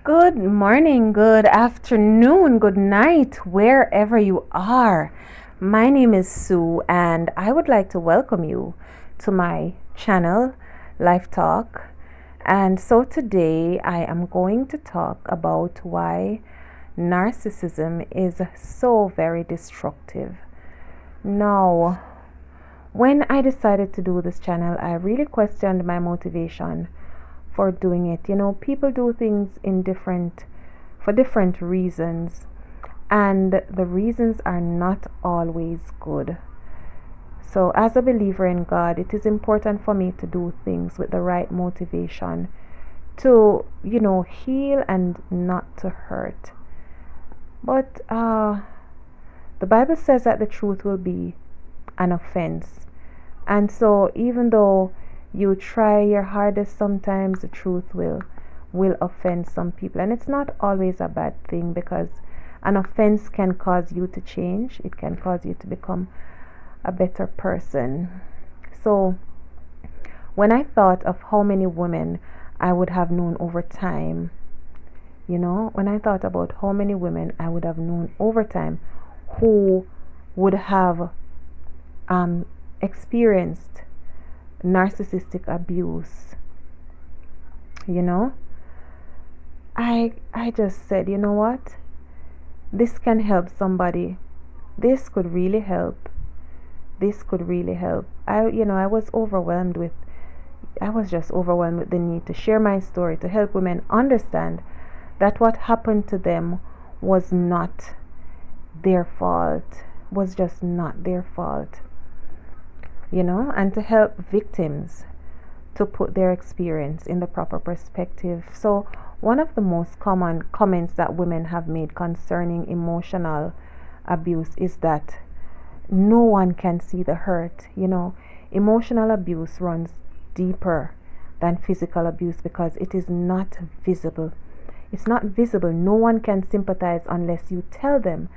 Good morning, good afternoon, good night, wherever you are. My name is Sue, and I would like to welcome you to my channel, Life Talk. And so today I am going to talk about why narcissism is so very destructive. Now, when I decided to do this channel, I really questioned my motivation for doing it. People do things for different reasons, and the reasons are not always good. So as a believer in God, it is important for me to do things with the right motivation to heal and not to hurt. But the Bible says that the truth will be an offense, and so even though you try your hardest, sometimes the truth will offend some people, and it's not always a bad thing, because an offense can cause you to change. It can cause you to become a better person. So when I thought of how many women I would have known over time, when I thought about how many women I would have known over time who would have experienced narcissistic abuse, I just said, you know what, this can help somebody. This could really help. I was just overwhelmed with the need to share my story, to help women understand that what happened to them was not their fault, was just not their fault. And to help victims to put their experience in the proper perspective. So one of the most common comments that women have made concerning emotional abuse is that no one can see the hurt. Emotional abuse runs deeper than physical abuse because it is not visible. It's not visible. No one can sympathize unless you tell them.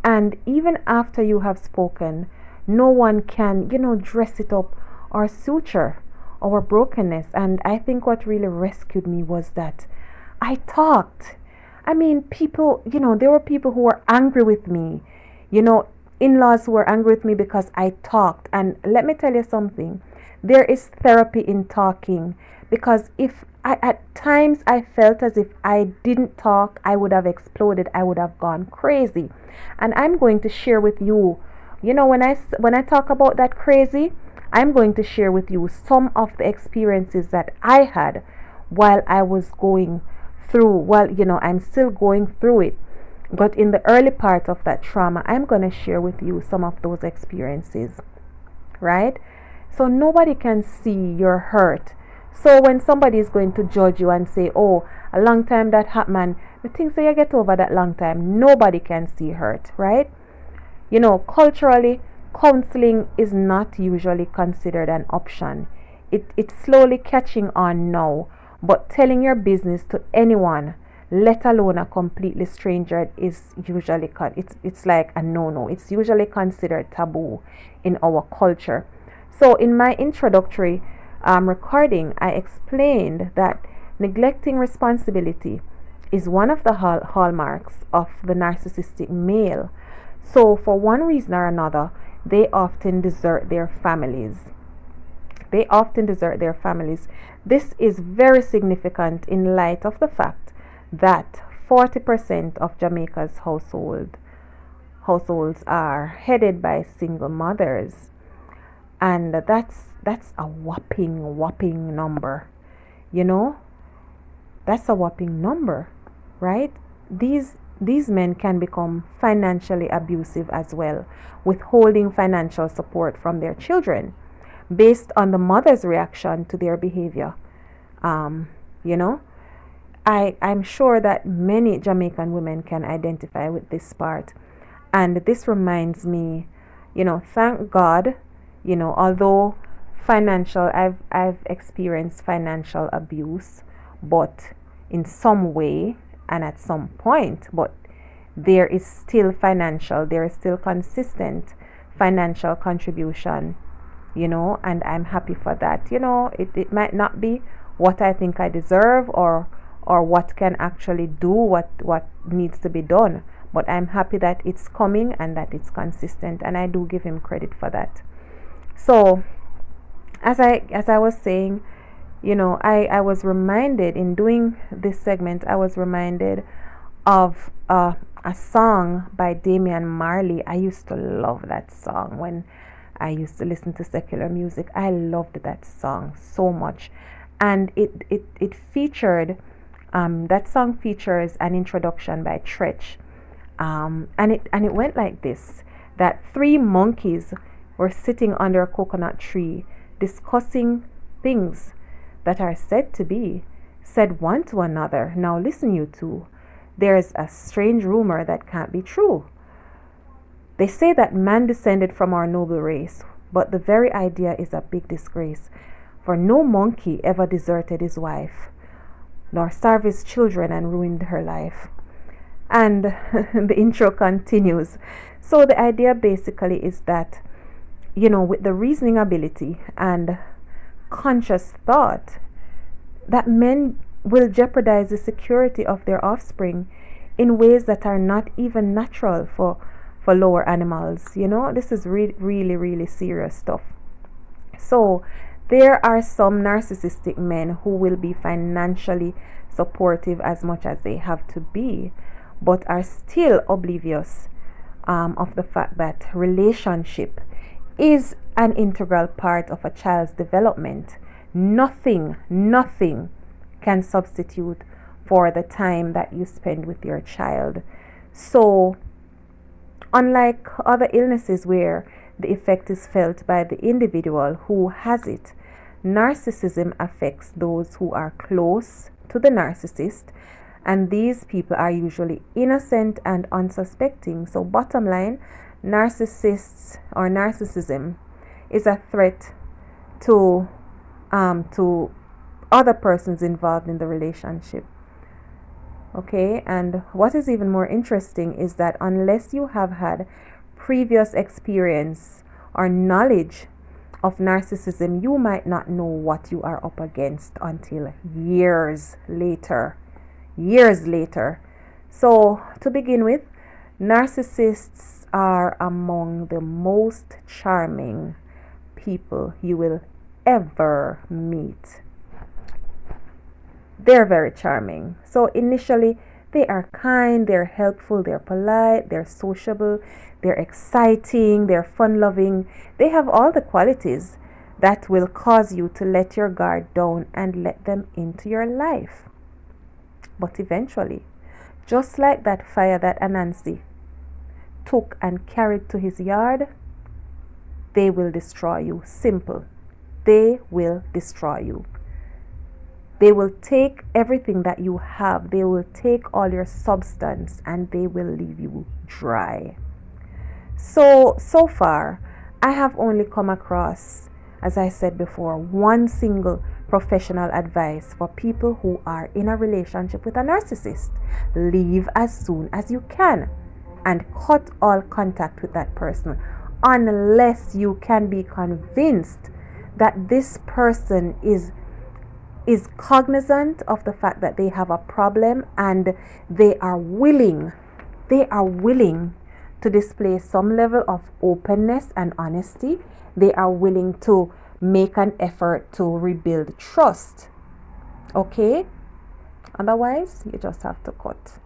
And even after you have spoken, no one can, dress it up or suture our brokenness. And I think what really rescued me was that I talked. I mean, people, there were people who were angry with me, in-laws who were angry with me because I talked. And let me tell you something, there is therapy in talking, because at times I felt as if I didn't talk, I would have exploded, I would have gone crazy. And I'm going to share with you, when I talk about that crazy, I'm going to share with you some of the experiences that I had while I was going through. I'm still going through it, but in the early part of that trauma, I'm going to share with you some of those experiences, right? So nobody can see your hurt. So when somebody is going to judge you and say, oh, a long time that happened, the things that you get over that long time, nobody can see hurt, right? Culturally, counseling is not usually considered an option. It's slowly catching on now, but telling your business to anyone, let alone a completely stranger, is usually it's like a no-no. It's usually considered taboo in our culture. So in my introductory recording, I explained that neglecting responsibility is one of the hallmarks of the narcissistic male. So for one reason or another, they often desert their families. This is very significant in light of the fact that 40% of Jamaica's households are headed by single mothers. And that's a whopping number. That's a whopping number, right? These men can become financially abusive as well, withholding financial support from their children based on the mother's reaction to their behavior. I'm sure that many Jamaican women can identify with this part. And this reminds me, thank God, although I've experienced financial abuse, but in some way and at some point, but there is still consistent financial contribution, and I'm happy for that. It might not be what I think I deserve or or what can actually do what needs to be done. But I'm happy that it's coming and that it's consistent, and I do give him credit for that. So as I was saying, I was reminded in doing this segment, I was reminded of a song by Damian Marley. I used to love that song when I used to listen to secular music. I loved that song so much. And it featured, that song features an introduction by Tretch. And it went like this, that three monkeys were sitting under a coconut tree discussing things that are said to be, said one to another, "Now listen, you two. There's a strange rumor that can't be true. They say that man descended from our noble race, but the very idea is a big disgrace, for no monkey ever deserted his wife, nor starved his children and ruined her life." And the intro continues. So the idea basically is that, with the reasoning ability and conscious thought, that men will jeopardize the security of their offspring in ways that are not even natural for lower animals. This is really, really serious stuff. So there are some narcissistic men who will be financially supportive as much as they have to be, but are still oblivious of the fact that relationship is an integral part of a child's development. Nothing can substitute for the time that you spend with your child. So unlike other illnesses where the effect is felt by the individual who has it, narcissism affects those who are close to the narcissist, and these people are usually innocent and unsuspecting. So bottom line, narcissists or narcissism is a threat to other persons involved in the relationship. Okay, and what is even more interesting is that unless you have had previous experience or knowledge of narcissism, you might not know what you are up against until years later. So to begin with, narcissists are among the most charming people you will ever meet. They're very charming. So initially, they are kind, they're helpful, they're polite, they're sociable, they're exciting, they're fun-loving. They have all the qualities that will cause you to let your guard down and let them into your life. But eventually, just like that fire that Anansi took and carried to his yard, they will destroy you. Simple. They will destroy you. They will take everything that you have. They will take all your substance and they will leave you dry. So far, I have only come across, as I said before, one single professional advice for people who are in a relationship with a narcissist. Leave as soon as you can and cut all contact with that person unless you can be convinced that this person is cognizant of the fact that they have a problem and they are willing to display some level of openness and honesty. They are willing to make an effort to rebuild trust. Okay? Otherwise, you just have to cut.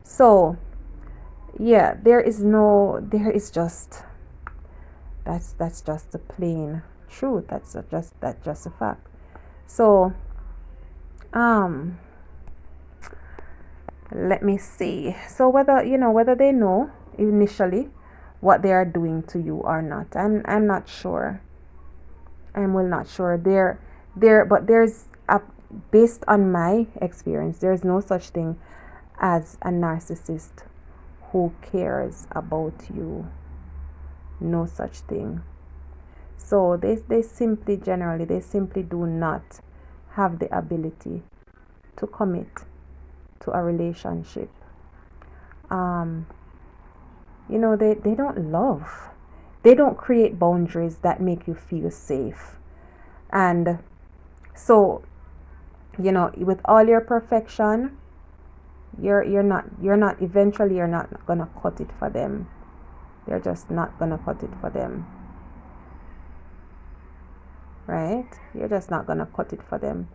So, yeah, that's just the plain truth. That's just a fact. So let me see. So whether they know initially what they are doing to you or not, I'm not sure. I'm not sure. But there's based on my experience, there's no such thing as a narcissist who cares about you. No such thing. So they simply do not have the ability to commit to a relationship. They don't love. They don't create boundaries that make you feel safe. And So, with all your perfection, you're not eventually you're not gonna cut it for them. You're just not gonna cut it for them. Right? You're just not gonna cut it for them.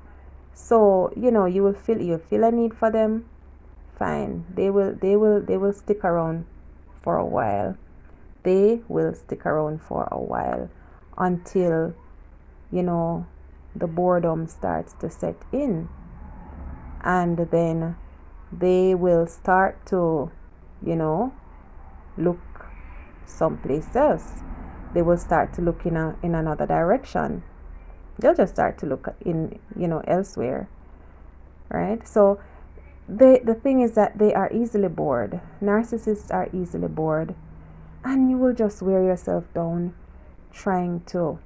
So, you feel a need for them. Fine. They will stick around for a while. They will stick around for a while until, the boredom starts to set in. And then they will start to, look someplace else. They will start to look in another direction. They'll just start to look in, elsewhere. Right? So the thing is that they are easily bored. Narcissists are easily bored. And you will just wear yourself down trying to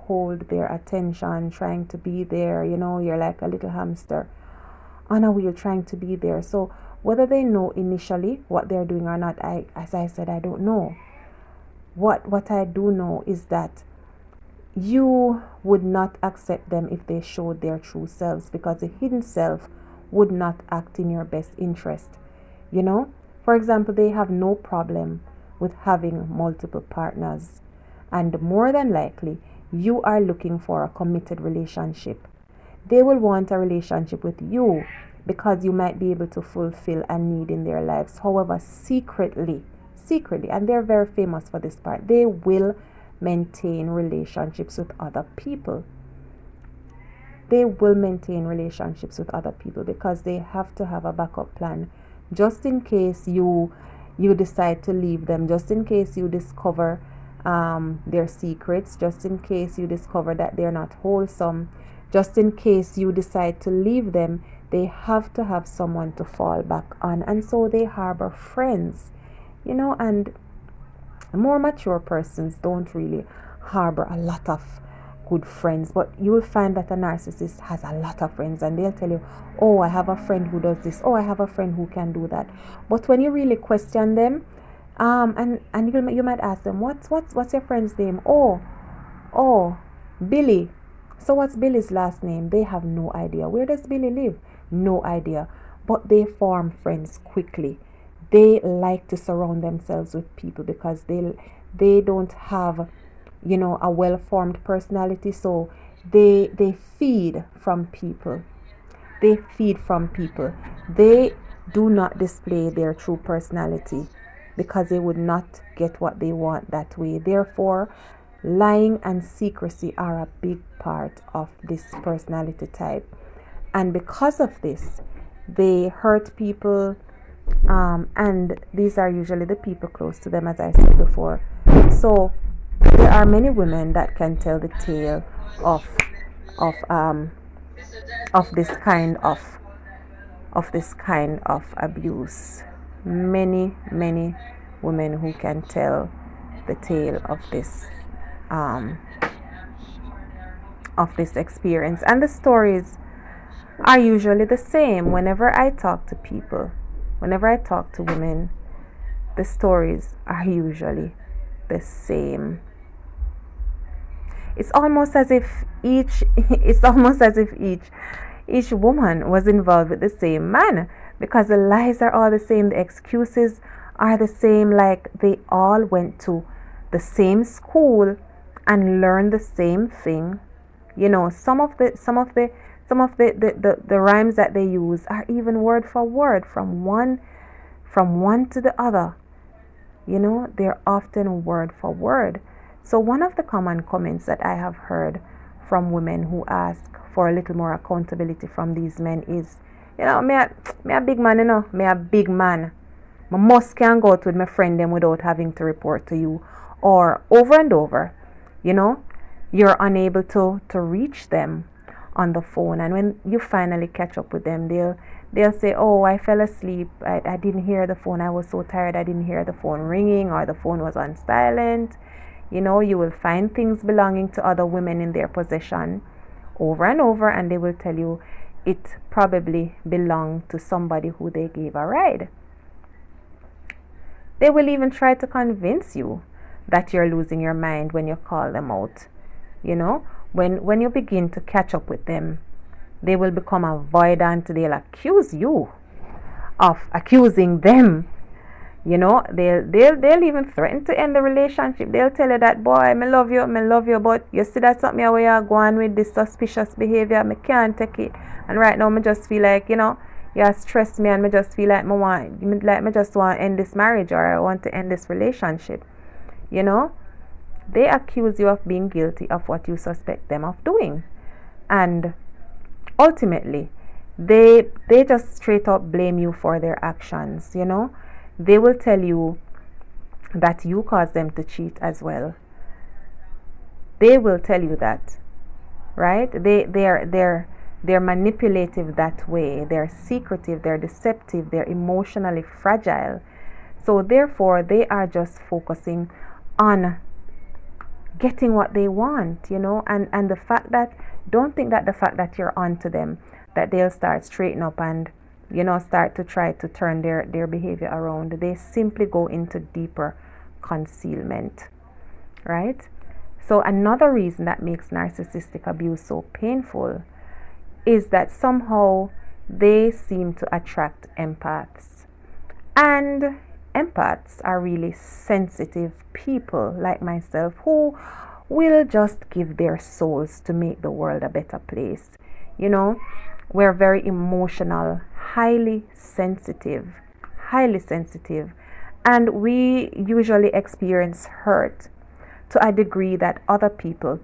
hold their attention, trying to be there. You're like a little hamster on a wheel trying to be there. So whether they know initially what they're doing or not, as I said, I don't know. What I do know is that you would not accept them if they showed their true selves, because the hidden self would not act in your best interest. For example, they have no problem with having multiple partners, and more than likely you are looking for a committed relationship. They will want a relationship with you because you might be able to fulfill a need in their lives. However, secretly, and they're very famous for this part, they will maintain relationships with other people. They will maintain relationships with other people because they have to have a backup plan, just in case you decide to leave them, just in case you discover their secrets, just in case you discover that they're not wholesome, just in case you decide to leave them. They have to have someone to fall back on, and so they harbor friends, and more mature persons don't really harbor a lot of good friends, but you will find that a narcissist has a lot of friends, and they'll tell you, oh, I have a friend who does this, oh, I have a friend who can do that. But when you really question them, and you might ask them, what's your friend's name? Oh, Billy. So what's Billy's last name? They have no idea. Where does Billy live? No idea. But they form friends quickly. They like to surround themselves with people because they don't have, a well-formed personality. So they feed from people. They feed from people. They do not display their true personality because they would not get what they want that way. Therefore, lying and secrecy are a big part of this personality type. And because of this, they hurt people, and these are usually the people close to them, as I said before. So there are many women that can tell the tale of of um of this kind of abuse. Many women who can tell the tale um of this experience, and the stories are usually the same. Whenever I talk to people, whenever I talk to women, the stories are usually the same. It's almost as if each woman was involved with the same man, because the lies are all the same, the excuses are the same, like they all went to the same school and learned the same thing. Some of the rhymes that they use are even word for word from one to the other. They're often word for word. So one of the common comments that I have heard from women who ask for a little more accountability from these men is, me a big man, me a big man. I must can go out with my friend them without having to report to you. Or over and over, you're unable to reach them on the phone, and when you finally catch up with them, they'll say, oh, I fell asleep, I didn't hear the phone, I was so tired, I didn't hear the phone ringing, or the phone was on silent. You will find things belonging to other women in their possession over and over, and they will tell you it probably belonged to somebody who they gave a ride. They will even try to convince you that you're losing your mind when you call them out. When you begin to catch up with them, they will become avoidant. They'll accuse you of accusing them. They'll even threaten to end the relationship. They'll tell you that, boy, me love you, but you see that something where you are going with this suspicious behavior, me can't take it. And right now me just feel like, you are stressed me, and me just feel like me just want to end this marriage, or I want to end this relationship. They accuse you of being guilty of what you suspect them of doing. And ultimately, they just straight up blame you for their actions. They will tell you that you caused them to cheat as well. They will tell you that, right? They're manipulative that way. They're secretive, they're deceptive, they're emotionally fragile. So therefore, they are just focusing on getting what they want, and the fact that, don't think that the fact that you're onto them, that they'll start straighten up and start to try to turn their behavior around. They simply go into deeper concealment, right? So another reason that makes narcissistic abuse so painful is that somehow they seem to attract empaths. And empaths are really sensitive people like myself, who will just give their souls to make the world a better place. We're very emotional, highly sensitive, and we usually experience hurt to a degree that other people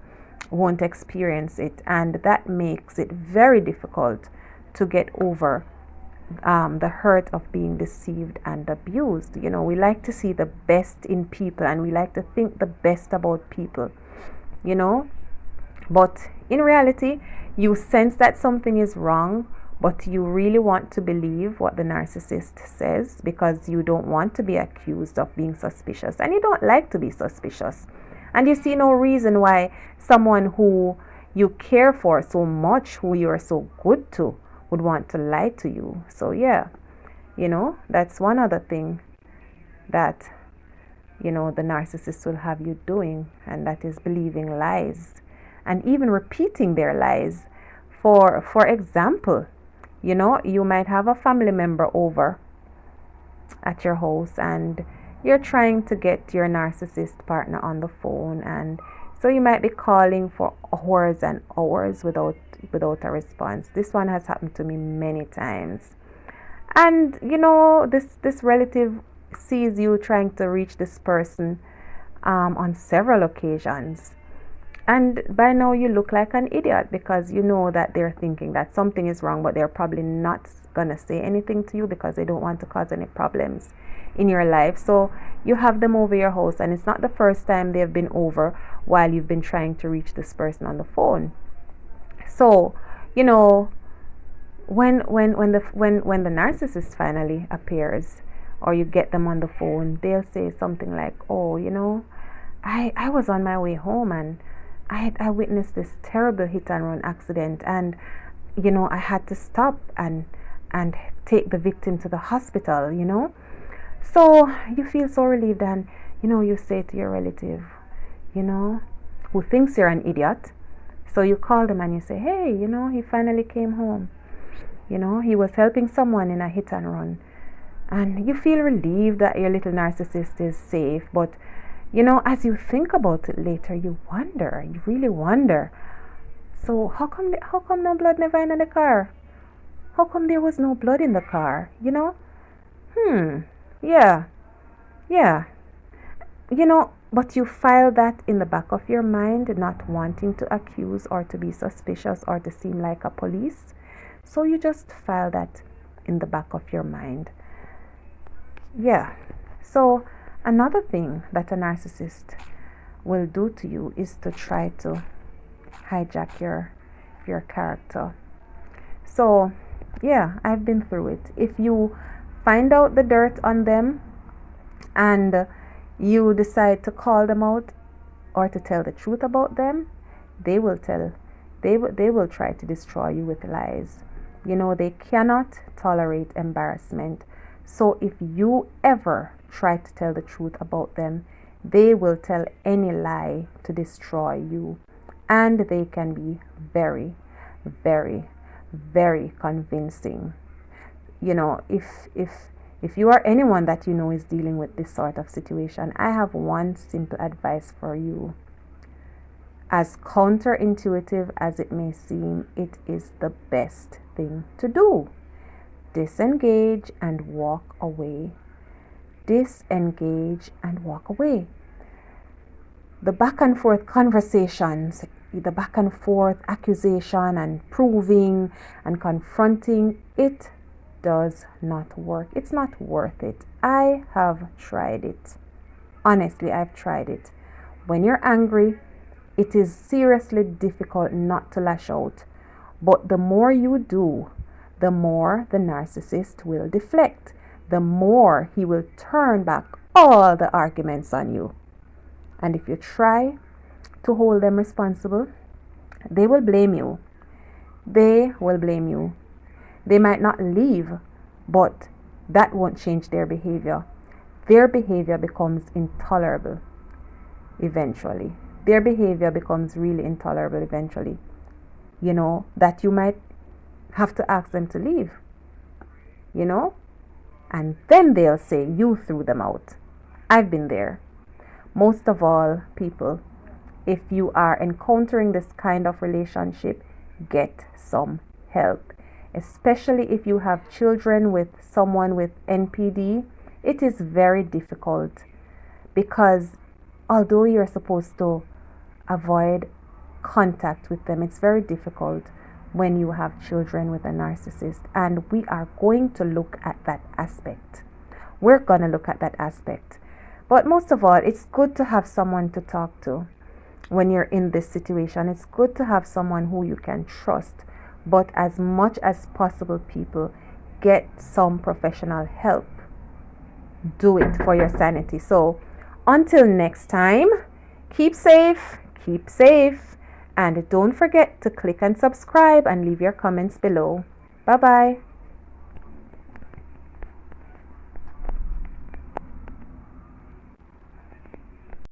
won't experience it, and that makes it very difficult to get over the hurt of being deceived and abused. We like to see the best in people, and we like to think the best about people, but in reality, you sense that something is wrong, but you really want to believe what the narcissist says, because you don't want to be accused of being suspicious, and you don't like to be suspicious, and you see no reason why someone who you care for so much, who you are so good to, would want to lie to you. So yeah, that's one other thing that the narcissist will have you doing, and that is believing lies and even repeating their lies. For example, you might have a family member over at your house, and you're trying to get your narcissist partner on the phone, and so you might be calling for hours and hours without a response. This one has happened to me many times. And this relative sees you trying to reach this person on several occasions, and by now you look like an idiot, because you know that they're thinking that something is wrong, but they're probably not gonna say anything to you because they don't want to cause any problems in your life. So you have them over your house, and it's not the first time they've been over while you've been trying to reach this person on the phone. So when the narcissist finally appears, or you get them on the phone, they'll say something like, oh, I was on my way home, and I witnessed this terrible hit and run accident, and I had to stop and take the victim to the hospital. So you feel so relieved, and you say to your relative, who thinks you're an idiot, so you call them and you say, hey, he finally came home. He was helping someone in a hit and run, and you feel relieved that your little narcissist is safe. But as you think about it later, you really wonder, so how come no blood never in the car? How come there was no blood in the car? Yeah. But you file that in the back of your mind, not wanting to accuse or to be suspicious or to seem like a police. So you just file that in the back of your mind. Yeah. So another thing that a narcissist will do to you is to try to hijack your character. So yeah, I've been through it. If you find out the dirt on them and you decide to call them out or to tell the truth about them, they will try to destroy you with lies. They cannot tolerate embarrassment. So if you ever try to tell the truth about them, they will tell any lie to destroy you. and they can be very, very, very convincing. You know, if you are anyone that you know is dealing with this sort of situation, I have one simple advice for you. As counterintuitive as it may seem, it is the best thing to do. Disengage and walk away. Disengage and walk away. The back and forth conversations, the back and forth accusation and proving and confronting, it does not work. It's not worth it. I have tried it. Honestly, I've tried it. When you're angry, it is seriously difficult not to lash out. But the more you do, the more the narcissist will deflect. The more he will turn back all the arguments on you. And if you try to hold them responsible, they will blame you. They will blame you. They might not leave, but that won't change their behavior. Their behavior becomes intolerable eventually. Their behavior becomes really intolerable eventually. You know, that you might have to ask them to leave. You know? And then they'll say you threw them out. I've been there. Most of all, people, if you are encountering this kind of relationship, get some help. Especially if you have children with someone with NPD, it is very difficult because although you're supposed to avoid contact with them, it's very difficult when you have children with a narcissist. And we are going to look at that aspect. We're going to look at that aspect. But most of all, it's good to have someone to talk to when you're in this situation. It's good to have someone who you can trust. But as much as possible, people, get some professional help. Do it for your sanity. So until next time, keep safe, and don't forget to click and subscribe and leave your comments below. Bye bye.